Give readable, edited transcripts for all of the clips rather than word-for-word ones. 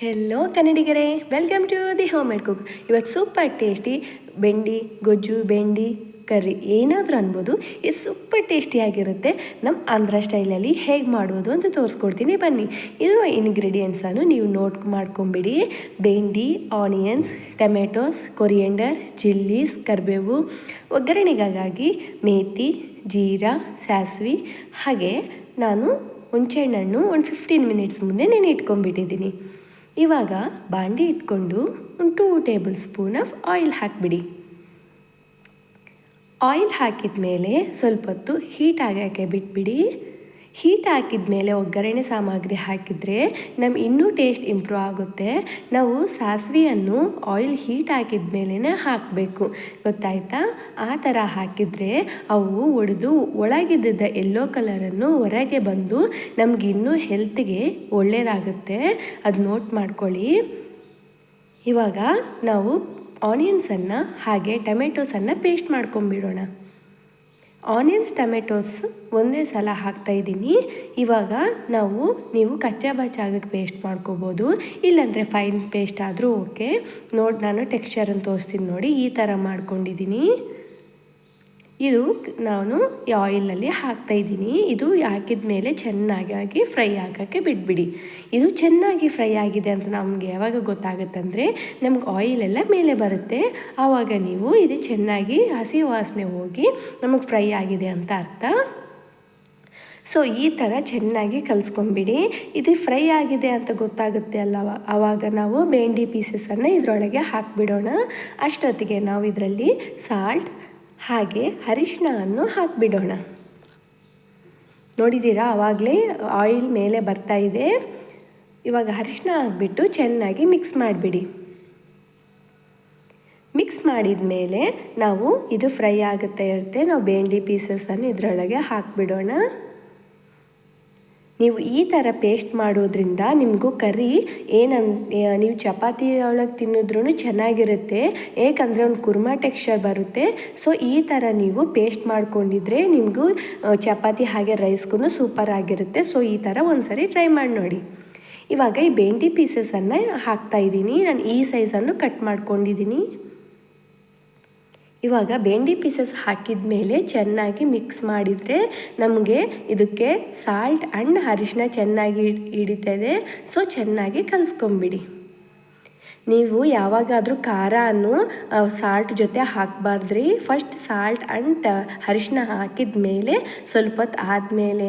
Hello ಕನ್ನಡಿಗರೇ, welcome to the home made cook. ಇವತ್ತು super tasty ಬೆಂಡಿ ಗೊಜ್ಜು, ಬೆಂಡಿ ಕರ್ರಿ ಏನಾದರೂ ಅನ್ಬೋದು. ಇದು ಸೂಪರ್ ಟೇಸ್ಟಿಯಾಗಿರುತ್ತೆ. ನಮ್ಮ ಆಂಧ್ರ ಸ್ಟೈಲಲ್ಲಿ ಹೇಗೆ ಮಾಡೋದು ಅಂತ ತೋರಿಸ್ಕೊಡ್ತೀನಿ ಬನ್ನಿ. ಇದು ಇಂಗ್ರೀಡಿಯೆಂಟ್ಸನ್ನು ನೀವು ನೋಟ್ ಮಾಡ್ಕೊಂಬಿಡಿ. ಬೆಂಡಿ, ಆನಿಯನ್ಸ್, ಟೊಮೆಟೊಸ್, ಕೊರಿಯಂಡರ್, ಚಿಲ್ಲೀಸ್, ಕರಿಬೇವು, ಒಗ್ಗರಣೆಗಾಗಿ ಮೇಥಿ, ಜೀರಾ, ಸಾಸಿವೆ, ಹಾಗೆ ನಾನು ಹುಣಸೆಹಣ್ಣು ಒಂದು 15 ಮಿನಿಟ್ಸ್ ಮುಂದೆ ನಾನು ಇಟ್ಕೊಂಡ್ಬಿಟ್ಟಿದ್ದೀನಿ. ಇವಾಗ ಬಾಂಡಿ ಇಟ್ಕೊಂಡು ಒಂದು 2 ಟೇಬಲ್ ಸ್ಪೂನ್ ಆಫ್ ಆಯಿಲ್ ಹಾಕಿಬಿಡಿ. ಆಯಿಲ್ ಹಾಕಿದ ಮೇಲೆ ಸ್ವಲ್ಪ ಹೊತ್ತು ಹೀಟ್ ಆಗೋಕ್ಕೆ ಬಿಟ್ಬಿಡಿ. ಹೀಟ್ ಹಾಕಿದ ಮೇಲೆ ಒಗ್ಗರಣೆ ಸಾಮಗ್ರಿ ಹಾಕಿದರೆ ಇನ್ನೂ ಟೇಸ್ಟ್ ಇಂಪ್ರೂವ್ ಆಗುತ್ತೆ. ನಾವು ಸಾಸಿವೆಯನ್ನು ಆಯಿಲ್ ಹೀಟ್ ಹಾಕಿದ ಮೇಲೇ ಹಾಕಬೇಕು, ಗೊತ್ತಾಯ್ತಾ? ಆ ಥರ ಹಾಕಿದರೆ ಅವು ಒಡೆದು ಒಳಗಿದ್ದ ಎಲ್ಲೋ ಕಲರನ್ನು ಹೊರಗೆ ಬಂದು ನಮಗಿನ್ನೂ ಹೆಲ್ತ್ಗೆ ಒಳ್ಳೆಯದಾಗುತ್ತೆ. ಅದು ನೋಟ್ ಮಾಡ್ಕೊಳ್ಳಿ. ಇವಾಗ ನಾವು ಆನಿಯನ್ಸನ್ನು ಹಾಗೆ ಟೊಮೆಟೊಸನ್ನು ಪೇಸ್ಟ್ ಮಾಡ್ಕೊಂಬಿಡೋಣ. ಆನಿಯನ್ಸ್, ಟೊಮೆಟೊಸ್ ಒಂದೇ ಸಲ ಹಾಕ್ತಾಯಿದ್ದೀನಿ. ಇವಾಗ ನೀವು ಕಚ್ಚಾ ಬಚ್ಚಾಗಕ್ಕೆ ಪೇಸ್ಟ್ ಮಾಡ್ಕೋಬೋದು, ಇಲ್ಲಾಂದರೆ ಫೈನ್ ಪೇಸ್ಟ್ ಆದರೂ ಓಕೆ. ನಾನು ಟೆಕ್ಸ್ಚರನ್ನು ತೋರಿಸ್ತೀನಿ ನೋಡಿ, ಈ ಥರ ಮಾಡ್ಕೊಂಡಿದ್ದೀನಿ. ಇದು ನಾನು ಈ ಆಯಿಲಲ್ಲಿ ಹಾಕ್ತಾಯಿದ್ದೀನಿ. ಇದು ಹಾಕಿದ ಮೇಲೆ ಚೆನ್ನಾಗಿ ಫ್ರೈ ಆಗೋಕ್ಕೆ ಬಿಟ್ಬಿಡಿ. ಇದು ಚೆನ್ನಾಗಿ ಫ್ರೈ ಆಗಿದೆ ಅಂತ ನಮಗೆ ಯಾವಾಗ ಗೊತ್ತಾಗುತ್ತಂದರೆ ನಮ್ಗೆ ಆಯಿಲೆಲ್ಲ ಮೇಲೆ ಬರುತ್ತೆ. ಆವಾಗ ನೀವು ಇದು ಚೆನ್ನಾಗಿ ಹಸಿ ವಾಸನೆ ಹೋಗಿ ನಮಗೆ ಫ್ರೈ ಆಗಿದೆ ಅಂತ ಅರ್ಥ. ಸೊ ಈ ಥರ ಚೆನ್ನಾಗಿ ಕಲಿಸ್ಕೊಂಬಿಡಿ. ಇದು ಫ್ರೈ ಆಗಿದೆ ಅಂತ ಗೊತ್ತಾಗುತ್ತೆ ಅಲ್ಲವ, ಆವಾಗ ನಾವು ಬೆಂಡಿ ಪೀಸಸನ್ನು ಇದರೊಳಗೆ ಹಾಕಿಬಿಡೋಣ. ಅಷ್ಟೊತ್ತಿಗೆ ನಾವು ಇದರಲ್ಲಿ ಸಾಲ್ಟ್ ಹಾಗೆ ಅರಿಶಿಣವನ್ನು ಹಾಕಿಬಿಡೋಣ. ನೋಡಿದ್ದೀರಾ, ಆವಾಗಲೇ ಆಯಿಲ್ ಮೇಲೆ ಬರ್ತಾ ಇದೆ. ಇವಾಗ ಅರಿಶಿಣ ಹಾಕ್ಬಿಟ್ಟು ಚೆನ್ನಾಗಿ ಮಿಕ್ಸ್ ಮಾಡಿಬಿಡಿ. ಮಿಕ್ಸ್ ಮಾಡಿದ ಮೇಲೆ ಇದು ಫ್ರೈ ಆಗುತ್ತಾ ಇರುತ್ತೆ. ನಾವು ಬೆಂಡಿ ಪೀಸಸನ್ನು ಇದರೊಳಗೆ ಹಾಕಿಬಿಡೋಣ. ನೀವು ಈ ಥರ ಪೇಸ್ಟ್ ಮಾಡೋದ್ರಿಂದ ನಿಮಗೂ ಕರ್ರಿ ನೀವು ಚಪಾತಿ ಒಳಗೆ ತಿನ್ನಿದ್ರೂ ಚೆನ್ನಾಗಿರುತ್ತೆ. ಏಕೆಂದರೆ ಒಂದು ಕುರ್ಮಾ ಟೆಕ್ಸ್ಚರ್ ಬರುತ್ತೆ. ಸೊ ಈ ಥರ ನೀವು ಪೇಸ್ಟ್ ಮಾಡ್ಕೊಂಡಿದ್ರೆ ನಿಮಗೂ ಚಪಾತಿ ಹಾಗೆ ರೈಸ್ಗೂ ಸೂಪರ್ ಆಗಿರುತ್ತೆ. ಸೊ ಈ ಥರ ಒಂದು ಸರಿ ಟ್ರೈ ಮಾಡಿ ನೋಡಿ. ಇವಾಗ ಈ ಬೆಂಡಿ ಪೀಸಸನ್ನು ಹಾಕ್ತಾಯಿದ್ದೀನಿ. ನಾನು ಈ ಸೈಜನ್ನು ಕಟ್ ಮಾಡ್ಕೊಂಡಿದ್ದೀನಿ. ಇವಾಗ ಬೆಂಡಿ ಪೀಸಸ್ ಹಾಕಿದ ಮೇಲೆ ಚೆನ್ನಾಗಿ ಮಿಕ್ಸ್ ಮಾಡಿದರೆ ನಮಗೆ ಇದಕ್ಕೆ ಸಾಲ್ಟ್ ಆ್ಯಂಡ್ ಅರಿಶಿಣ ಚೆನ್ನಾಗಿ ಹಿಡಿತದೆ. ಸೊ ಚೆನ್ನಾಗಿ ಕಲಿಸ್ಕೊಂಬಿಡಿ. ನೀವು ಯಾವಾಗಾದರೂ ಖಾರವನ್ನು ಸಾಲ್ಟ್ ಜೊತೆ ಹಾಕಬಾರ್ದ್ರಿ. ಫಸ್ಟ್ ಸಾಲ್ಟ್ ಆ್ಯಂಡ್ ಅರಿಶಿಣ ಹಾಕಿದ ಮೇಲೆ ಸ್ವಲ್ಪ ಹೊತ್ತು ಆದಮೇಲೆ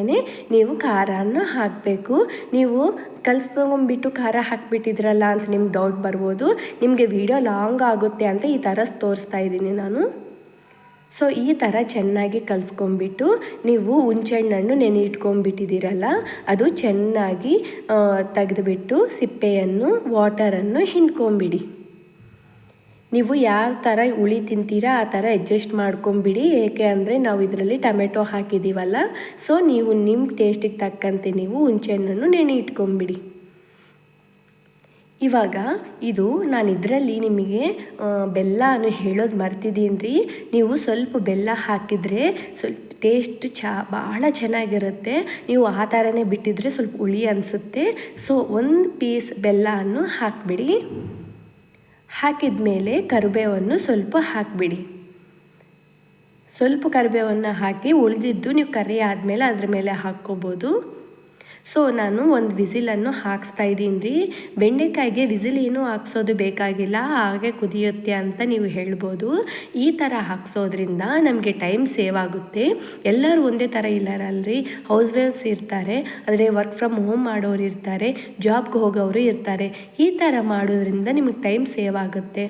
ನೀವು ಖಾರವನ್ನು ಹಾಕಬೇಕು. ನೀವು ಕಲಿಸ್ಕೊಂಬಿಟ್ಟು ಖಾರ ಹಾಕಿಬಿಟ್ಟಿದ್ರಲ್ಲ ಅಂತ ನಿಮ್ಗೆ ಡೌಟ್ ಬರ್ಬೋದು. ನಿಮಗೆ ವಿಡಿಯೋ ಲಾಂಗ್ ಆಗುತ್ತೆ ಅಂತ ಈ ಥರ ತೋರಿಸ್ತಾ ಇದ್ದೀನಿ ನಾನು. ಸೊ ಈ ಥರ ಚೆನ್ನಾಗಿ ಕಲಿಸ್ಕೊಂಬಿಟ್ಟು ನೀವು ಹುಣಸೆಹಣ್ಣು ನೆನೆ ಇಟ್ಕೊಂಡ್ಬಿಟ್ಟಿದ್ದೀರಲ್ಲ, ಅದು ಚೆನ್ನಾಗಿ ತೆಗೆದುಬಿಟ್ಟು ಸಿಪ್ಪೆಯನ್ನು ವಾಟರನ್ನು ಹಿಂಡ್ಕೊಂಬಿಡಿ. ನೀವು ಯಾವ ಥರ ಹುಳಿ ತಿಂತೀರಾ ಆ ಥರ ಅಡ್ಜಸ್ಟ್ ಮಾಡ್ಕೊಂಬಿಡಿ. ಏಕೆ ಅಂದರೆ ನಾವು ಇದರಲ್ಲಿ ಟೊಮೆಟೊ ಹಾಕಿದ್ದೀವಲ್ಲ. ಸೊ ನೀವು ನಿಮ್ಮ ಟೇಸ್ಟಿಗೆ ತಕ್ಕಂತೆ ನೀವು ಹುಣಸೆಹಣ್ಣನ್ನು ನೆನೆ ಇಟ್ಕೊಂಬಿಡಿ. ಇವಾಗ ನಾನು ಇದರಲ್ಲಿ ನಿಮಗೆ ಬೆಲ್ಲನೂ ಹೇಳೋದು ಮರ್ತಿದ್ದೀನಿ ರೀ. ನೀವು ಸ್ವಲ್ಪ ಬೆಲ್ಲ ಹಾಕಿದರೆ ಸ್ವಲ್ಪ ಟೇಸ್ಟ್ ಭಾಳ ಚೆನ್ನಾಗಿರುತ್ತೆ. ನೀವು ಆ ಥರನೇ ಬಿಟ್ಟಿದ್ರೆ ಸ್ವಲ್ಪ ಹುಳಿ ಅನಿಸುತ್ತೆ. ಸೊ 1 ಪೀಸ್ ಬೆಲ್ಲವನ್ನು ಹಾಕಿಬಿಡಿ. ಹಾಕಿದ ಮೇಲೆ ಕರಿಬೇವನ್ನು ಸ್ವಲ್ಪ ಹಾಕಿಬಿಡಿ. ಸ್ವಲ್ಪ ಕರಿಬೇವನ್ನು ಹಾಕಿ ಉಳಿದಿದ್ದು ನೀವು ಕರಿ ಆದಮೇಲೆ ಅದ್ರ ಮೇಲೆ ಹಾಕ್ಕೋಬೋದು. ಸೊ ನಾನು ಒಂದು ವಿಸಿಲನ್ನು ಹಾಕ್ಸ್ತಾ ಇದ್ದೀನಿ ರೀ. ಬೆಂಡೆಕಾಯಿಗೆ ವಿಸಿಲ್ ಏನೂ ಹಾಕ್ಸೋದು ಬೇಕಾಗಿಲ್ಲ, ಹಾಗೆ ಕುದಿಯುತ್ತೆ ಅಂತ ನೀವು ಹೇಳ್ಬೋದು. ಈ ಥರ ಹಾಕ್ಸೋದ್ರಿಂದ ನಮಗೆ ಟೈಮ್ ಸೇವ್ ಆಗುತ್ತೆ. ಎಲ್ಲರೂ ಒಂದೇ ಥರ ಇಲ್ಲರಲ್ರಿ, ಹೌಸ್ ವೈಫ್ಸ್ ಇರ್ತಾರೆ, ಆದರೆ ವರ್ಕ್ ಫ್ರಮ್ ಹೋಮ್ ಮಾಡೋರು ಇರ್ತಾರೆ, ಜಾಬ್ಗೆ ಹೋಗೋರು ಇರ್ತಾರೆ. ಈ ಥರ ಮಾಡೋದ್ರಿಂದ ನಿಮಗೆ ಟೈಮ್ ಸೇವ್ ಆಗುತ್ತೆ.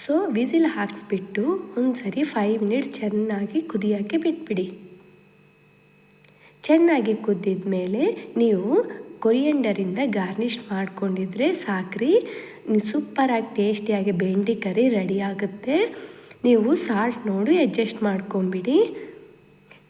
ಸೊ ವಿಸಿಲ್ ಹಾಕ್ಸ್ಬಿಟ್ಟು ಒಂದು ಸರಿ 5 ಮಿನಿಟ್ಸ್ ಚೆನ್ನಾಗಿ ಕುದಿಯೋಕ್ಕೆ ಬಿಟ್ಬಿಡಿ. ಚೆನ್ನಾಗಿ ಕುದ್ದಿದ ಮೇಲೆ ನೀವು ಕೊರಿಯಂಡರಿಂದ ಗಾರ್ನಿಷ್ ಮಾಡ್ಕೊಂಡಿದ್ರೆ ಸಾಕ್ರಿ. ಸೂಪರಾಗಿ ಟೇಸ್ಟಿಯಾಗಿ ಬೆಂಡಿ ಕರಿ ರೆಡಿ ಆಗುತ್ತೆ. ನೀವು ಸಾಲ್ಟ್ ನೋಡಿ ಅಡ್ಜಸ್ಟ್ ಮಾಡ್ಕೊಂಬಿಡಿ.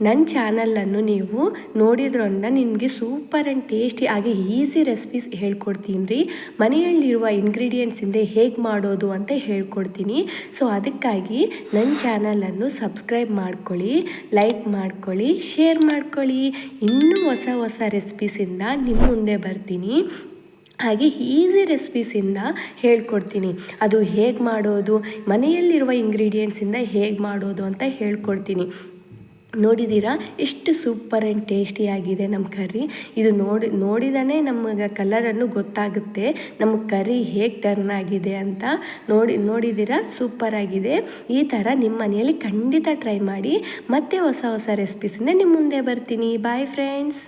ನನ್ನ ಚಾನಲನ್ನು ನೀವು ನೋಡಿದ್ರಿಂದ ನಿಮಗೆ ಸೂಪರ್ ಆ್ಯಂಡ್ ಟೇಸ್ಟಿ ಆಗಿ ಈಸಿ ರೆಸಿಪೀಸ್ ಹೇಳ್ಕೊಡ್ತೀನಿ ರೀ. ಮನೆಯಲ್ಲಿರುವ ಇಂಗ್ರೀಡಿಯೆಂಟ್ಸಿಂದ ಹೇಗೆ ಮಾಡೋದು ಅಂತ ಹೇಳ್ಕೊಡ್ತೀನಿ. ಸೊ ಅದಕ್ಕಾಗಿ ನನ್ನ ಚಾನಲನ್ನು ಸಬ್ಸ್ಕ್ರೈಬ್ ಮಾಡ್ಕೊಳ್ಳಿ, ಲೈಕ್ ಮಾಡ್ಕೊಳ್ಳಿ, ಶೇರ್ ಮಾಡ್ಕೊಳ್ಳಿ. ಇನ್ನೂ ಹೊಸ ರೆಸಿಪೀಸಿಂದ ನಿಮ್ಮ ಮುಂದೆ ಬರ್ತೀನಿ. ಹಾಗೆ ಈಸಿ ರೆಸಿಪೀಸಿಂದ ಹೇಳ್ಕೊಡ್ತೀನಿ. ಅದು ಹೇಗೆ ಮಾಡೋದು, ಮನೆಯಲ್ಲಿರುವ ಇಂಗ್ರೀಡಿಯೆಂಟ್ಸಿಂದ ಹೇಗೆ ಮಾಡೋದು ಅಂತ ಹೇಳ್ಕೊಡ್ತೀನಿ. ನೋಡಿದ್ದೀರಾ ಎಷ್ಟು ಸೂಪರ್ ಆ್ಯಂಡ್ ಟೇಸ್ಟಿಯಾಗಿದೆ ನಮ್ಮ ಕರ್ರಿ. ಇದು ನೋಡಿದಾನೆ ನಮಗೆ ಕಲರನ್ನು ಗೊತ್ತಾಗುತ್ತೆ ನಮ್ಮ ಕರ್ರಿ ಹೇಗೆ ಟರ್ನ್ ಆಗಿದೆ ಅಂತ. ನೋಡಿದ್ದೀರಾ ಸೂಪರ್ ಆಗಿದೆ. ಈ ಥರ ನಿಮ್ಮ ಮನೆಯಲ್ಲಿ ಖಂಡಿತ ಟ್ರೈ ಮಾಡಿ. ಮತ್ತೆ ಹೊಸ ಹೊಸ ರೆಸಿಪೀಸಿಂದ ನಿಮ್ಮ ಮುಂದೆ ಬರ್ತೀನಿ. Bye friends.